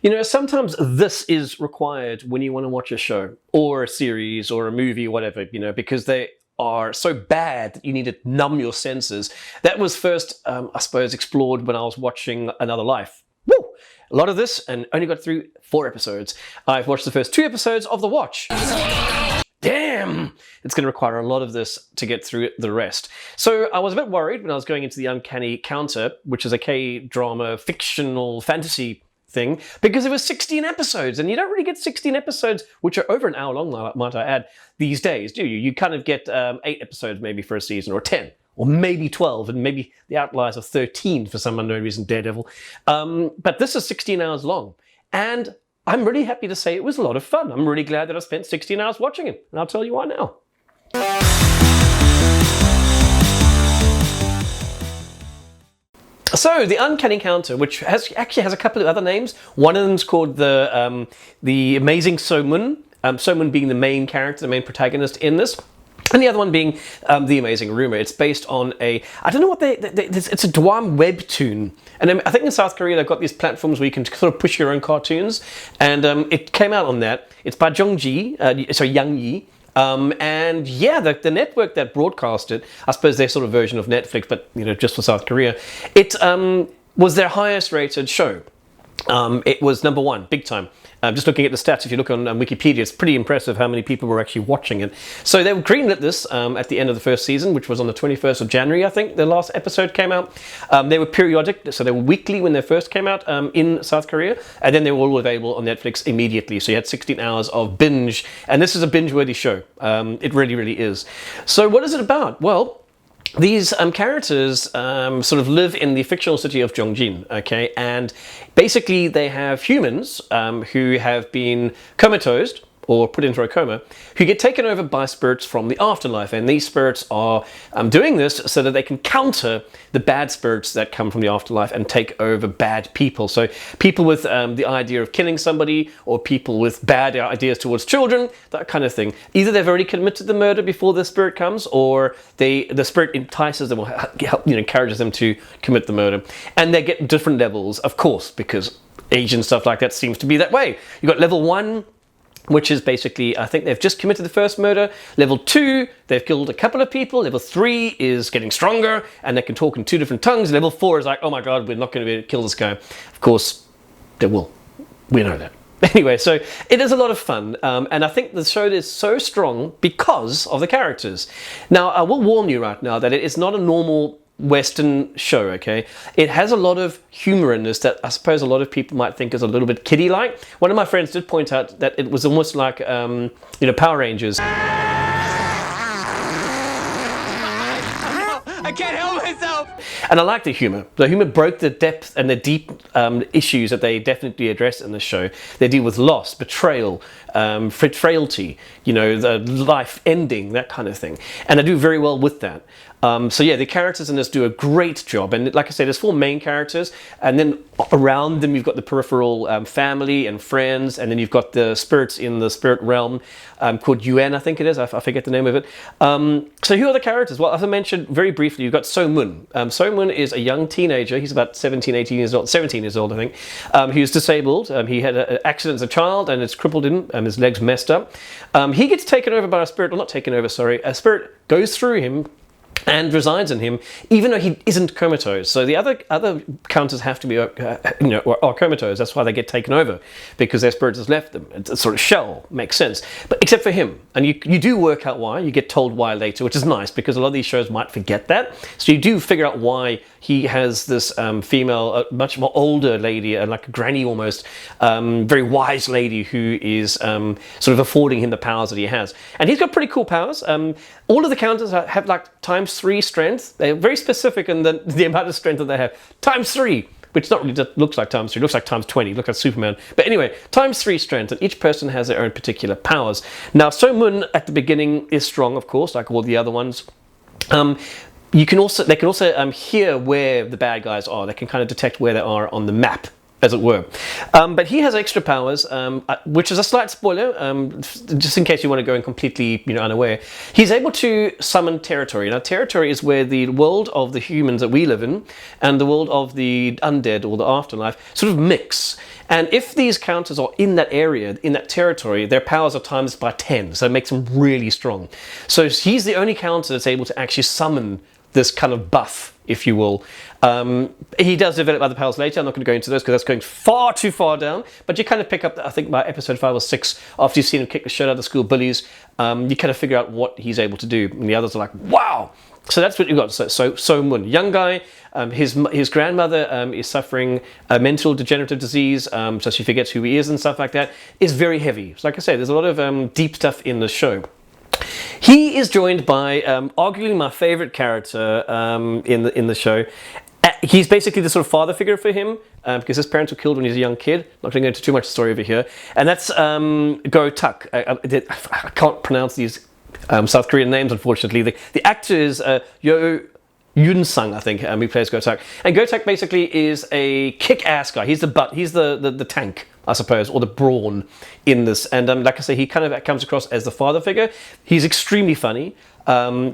You know, sometimes this is required when you want to watch a show or a series or a movie or whatever, you know, because they are so bad that you need to numb your senses. That was first, I suppose, explored when I was watching Another Life. Woo! A lot of this, and only got through 4 episodes. I've watched the first 2 episodes of The Watch. Damn! It's going to require a lot of this to get through the rest. So I was a bit worried when I was going into the Uncanny Counter, which is a K-drama fictional fantasy thing, because it was 16 episodes, and you don't really get 16 episodes, which are over an hour long, might I add, these days, do you? You kind of get 8 episodes maybe for a season, or 10, or maybe 12, and maybe the outliers are 13 for some unknown reason, Daredevil. But this is 16 hours long, and I'm really happy to say it was a lot of fun. I'm really glad that I spent 16 hours watching it, and I'll tell you why now. So, the Uncanny Counter, which actually has a couple of other names. One of them's called the Amazing So-mun, So-mun being the main character, the main protagonist in this. And the other one being The Amazing Rumor. It's based on I don't know what it's a Dwam webtoon. And I think in South Korea they've got these platforms where you can sort of push your own cartoons. And it came out on that. It's by Yang-yi. And yeah, the network that broadcast it, I suppose their sort of version of Netflix, but you know, just for South Korea, it was their highest rated show. It was number 1, big time. Just looking at the stats, if you look on Wikipedia, it's pretty impressive how many people were actually watching it. So they greenlit this at the end of the first season, which was on the 21st of January, I think, the last episode came out. They were periodic, so they were weekly when they first came out in South Korea, and then they were all available on Netflix immediately. So you had 16 hours of binge, and this is a binge-worthy show. It really, really is. So what is it about? Well, these characters sort of live in the fictional city of Gyeongjin, okay? And basically they have humans who have been comatose or put into a coma, who get taken over by spirits from the afterlife. And these spirits are doing this so that they can counter the bad spirits that come from the afterlife and take over bad people. So people with the idea of killing somebody, or people with bad ideas towards children, that kind of thing. Either they've already committed the murder before the spirit comes, or the spirit entices them or encourages them to commit the murder. And they get different levels, of course, because Asian stuff like that seems to be that way. You've got level 1, which is basically, I think they've just committed the first murder. Level 2, they've killed a couple of people. Level 3 is getting stronger, and they can talk in 2 different tongues. Level 4 is like, oh my god, we're not going to be able to kill this guy. Of course, they will. We know that. Anyway, so it is a lot of fun, and I think the show is so strong because of the characters. Now, I will warn you right now that it is not a normal Western show, okay? It has a lot of humor in this that I suppose a lot of people might think is a little bit kiddie-like. One of my friends did point out that it was almost like, Power Rangers. I can't help myself! And I like the humor. The humor broke the depth and the deep issues that they definitely address in this show. They deal with loss, betrayal, frailty, the life ending, that kind of thing. And they do very well with that. So yeah, the characters in this do a great job. And like I said, there's 4 main characters. And then around them, you've got the peripheral family and friends. And then you've got the spirits in the spirit realm called Yuan, I think it is. I forget the name of it. So who are the characters? Well, as I mentioned very briefly, you've got So-mun. So-mun is a young teenager. He's about 17 years old, I think. Who's disabled. He had an accident as a child and it's crippled him. His legs messed up. He gets taken over by a spirit, well, not taken over, sorry. A spirit goes through him and resides in him, even though he isn't comatose. So the other counters have to be, are comatose. That's why they get taken over, because their spirit has left them. It's a sort of shell, makes sense. But except for him, and you do work out why. You get told why later, which is nice, because a lot of these shows might forget that. So you do figure out why he has this female, much more older lady, like a granny almost, very wise lady who is sort of affording him the powers that he has. And he's got pretty cool powers. All of the counters have like ×3 strength. They're very specific in the amount of strength that they have. ×3, which not really just looks like ×3, looks like ×20, looks like Superman. But anyway, ×3 strength, and each person has their own particular powers. Now, So-mun at the beginning is strong, of course, like all the other ones. They can also hear where the bad guys are. They can kind of detect where they are on the map, as it were. But he has extra powers, which is a slight spoiler, just in case you want to go in completely unaware. He's able to summon territory. Now, territory is where the world of the humans that we live in and the world of the undead or the afterlife sort of mix. And if these counters are in that area, in that territory, their powers are times by 10, so it makes them really strong. So he's the only counter that's able to actually summon this kind of buff, if you will. He does develop other powers later. I'm not going to go into those because that's going far too far down. But you kind of pick up, I think, by episode 5 or 6, after you've seen him kick the shit out of the school bullies, you kind of figure out what he's able to do. And the others are like, wow! So that's what you've got. So Moon, young guy, his grandmother is suffering a mental degenerative disease, so she forgets who he is and stuff like that. Is very heavy. So like I say, there's a lot of deep stuff in the show. He is joined by arguably my favorite character in the show. He's basically the sort of father figure for him because his parents were killed when he was a young kid. Not going to go into too much story over here. And that's Go-tak. I can't pronounce these South Korean names, unfortunately. The actor is Jun-sang, I think, who plays Go-tak. And Go-tak basically is a kick-ass guy. He's the butt. He's the tank, I suppose, or the brawn in this. And like I say, he kind of comes across as the father figure. He's extremely funny.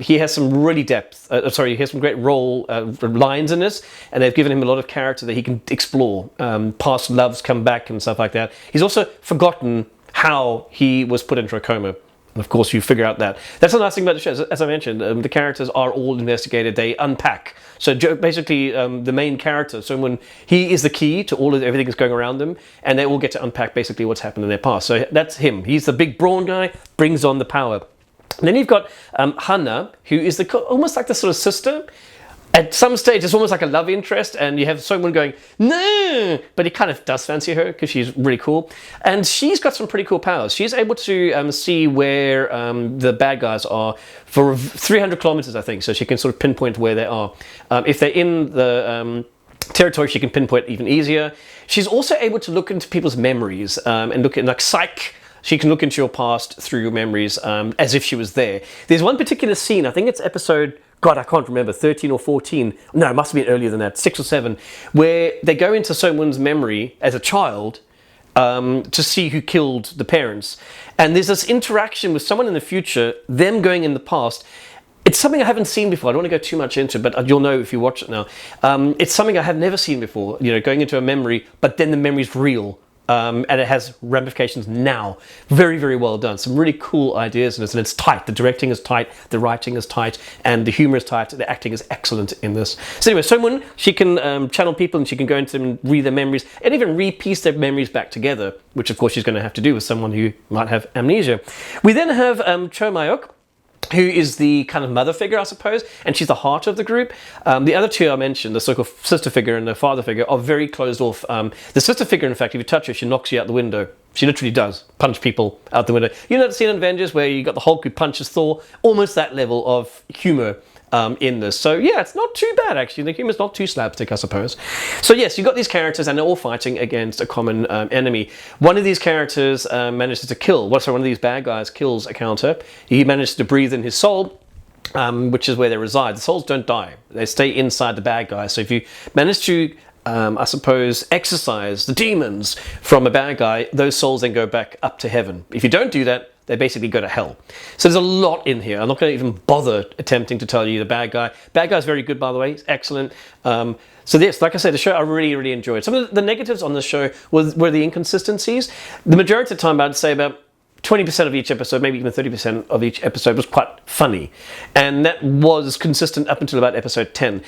He has some really depth. He has some great role lines in this, and they've given him a lot of character that he can explore. Past loves come back and stuff like that. He's also forgotten how he was put into a coma. And of course, you figure out that. That's the nice thing about the show. As I mentioned, the characters are all investigated. They unpack. So basically, the main character, he is the key to everything that's going around them, and they all get to unpack basically what's happened in their past. So that's him. He's the big brawn guy, brings on the power. And then you've got Hannah, who is almost like the sort of sister. At some stage, it's almost like a love interest, and you have someone going, no! But he kind of does fancy her because she's really cool. And she's got some pretty cool powers. She's able to see where the bad guys are for 300 kilometers, I think. So she can sort of pinpoint where they are. If they're in the territory, she can pinpoint even easier. She's also able to look into people's memories and look at, like, psych. She can look into your past through your memories as if she was there. There's one particular scene, I think it's episode, God, I can't remember, 13 or 14. No, it must have been earlier than that, 6 or 7, where they go into someone's memory as a child to see who killed the parents. And there's this interaction with someone in the future, them going in the past. It's something I haven't seen before. I don't want to go too much into it, but you'll know if you watch it now. It's something I have never seen before, going into a memory, but then the memory's real. And it has ramifications now. Very, very well done. Some really cool ideas in this, and it's tight. The directing is tight, the writing is tight, and the humor is tight. The acting is excellent in this. So anyway, Someone, she can channel people, and she can go into them and read their memories, and even re-piece their memories back together, which of course she's going to have to do with someone who might have amnesia. We then have Cho Mayok, who is the kind of mother figure, I suppose, and she's the heart of the group. The other two I mentioned, the so-called sister figure and the father figure, are very closed off. The sister figure, in fact, if you touch her, she knocks you out the window. She literally does punch people out the window. You know that scene in Avengers where you got the Hulk who punches Thor? Almost that level of humor in this. So yeah, it's not too bad actually. The humor's not too slapstick, I suppose. So yes, you've got these characters and they're all fighting against a common enemy. One of these characters manages to kill, one of these bad guys kills a counter. He manages to breathe in his soul, which is where they reside. The souls don't die. They stay inside the bad guy. So if you manage to I suppose, exorcise the demons from a bad guy, those souls then go back up to heaven. If you don't do that, they basically go to hell. So there's a lot in here. I'm not going to even bother attempting to tell you the bad guy. Bad guy's very good, by the way. He's excellent. So yes, like I said, the show I really, really enjoyed. Some of the negatives on the show were the inconsistencies. The majority of the time, I'd say about 20% of each episode, maybe even 30% of each episode was quite funny. And that was consistent up until about episode 10.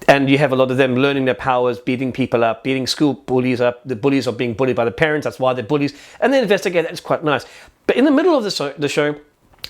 And you have a lot of them learning their powers, beating people up, beating school bullies up. The bullies are being bullied by the parents, that's why they're bullies. And they investigate, that's quite nice. But in the middle of the show,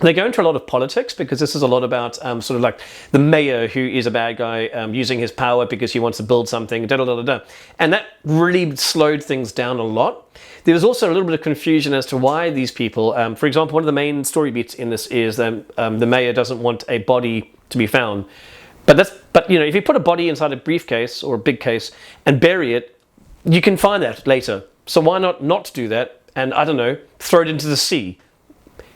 they go into a lot of politics because this is a lot about sort of like the mayor who is a bad guy using his power because he wants to build something, and that really slowed things down a lot. There was also a little bit of confusion as to why these people, for example, one of the main story beats in this is that the mayor doesn't want a body to be found. But you know, if you put a body inside a briefcase or a big case and bury it, you can find that later. So why not do that and, I don't know, throw it into the sea?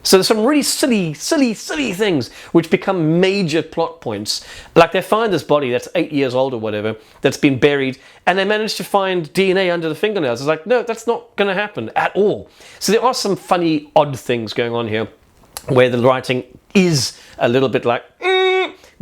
So there's some really silly things which become major plot points. Like they find this body that's 8 years old or whatever, that's been buried, and they manage to find DNA under the fingernails. It's like, no, that's not going to happen at all. So there are some funny, odd things going on here where the writing is a little bit like,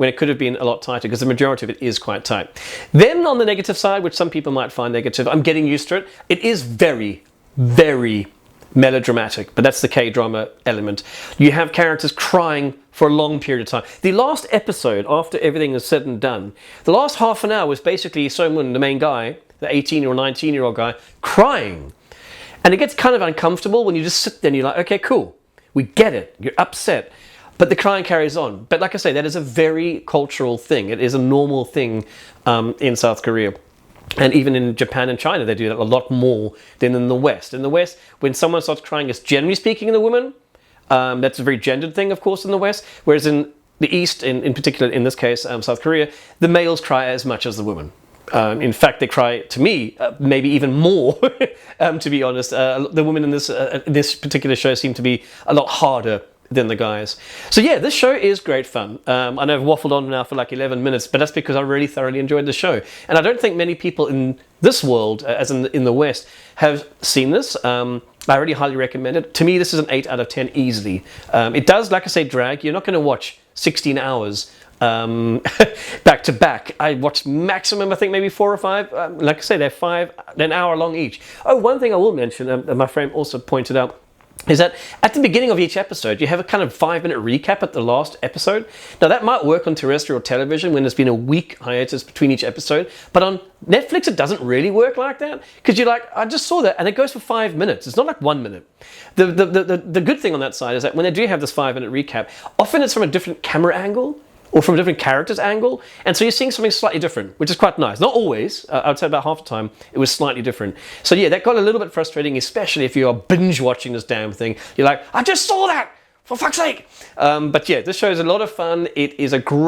when it could have been a lot tighter, because the majority of it is quite tight. Then on the negative side, which some people might find negative, I'm getting used to it. It is very, very melodramatic, but that's the K-drama element. You have characters crying for a long period of time. The last episode, after everything is said and done, the last half an hour was basically So-mun, the main guy, the 18 or 19-year-old guy, crying. And it gets kind of uncomfortable when you just sit there and you're like, okay, cool, we get it, you're upset. But the crying carries on. But like I say, that is a very cultural thing. It is a normal thing in South Korea. And even in Japan and China, they do that a lot more than in the West. In the West, when someone starts crying, it's generally speaking the woman. That's a very gendered thing, of course, in the West. Whereas in the East, in particular, in this case, South Korea, the males cry as much as the women. In fact, they cry, to me, maybe even more, to be honest. The women in this particular show seem to be a lot harder than the guys. So yeah, this show is great fun. I know I've waffled on now for like 11 minutes, but that's because I really thoroughly enjoyed the show. And I don't think many people in this world, as in the West, have seen this. I really highly recommend it. To me, this is an 8 out of 10 easily. It does, like I say, drag. You're not going to watch 16 hours back to back. I watched maximum, I think maybe 4 or 5. Like I say, they're an hour long each. Oh, one thing I will mention, my friend also pointed out, is that at the beginning of each episode, you have a kind of 5-minute recap at the last episode. Now that might work on terrestrial television when there's been a week hiatus between each episode, but on Netflix it doesn't really work like that, because you're like, I just saw that, and it goes for 5 minutes. It's not like 1 minute. The good thing on that side is that when they do have this 5-minute recap, often it's from a different camera angle, or from a different character's angle, and so you're seeing something slightly different, which is quite nice. Not always, I would say about half the time, it was slightly different. So yeah, that got a little bit frustrating, especially if you are binge watching this damn thing. You're like, I just saw that, for fuck's sake! But yeah, this show is a lot of fun. It is a great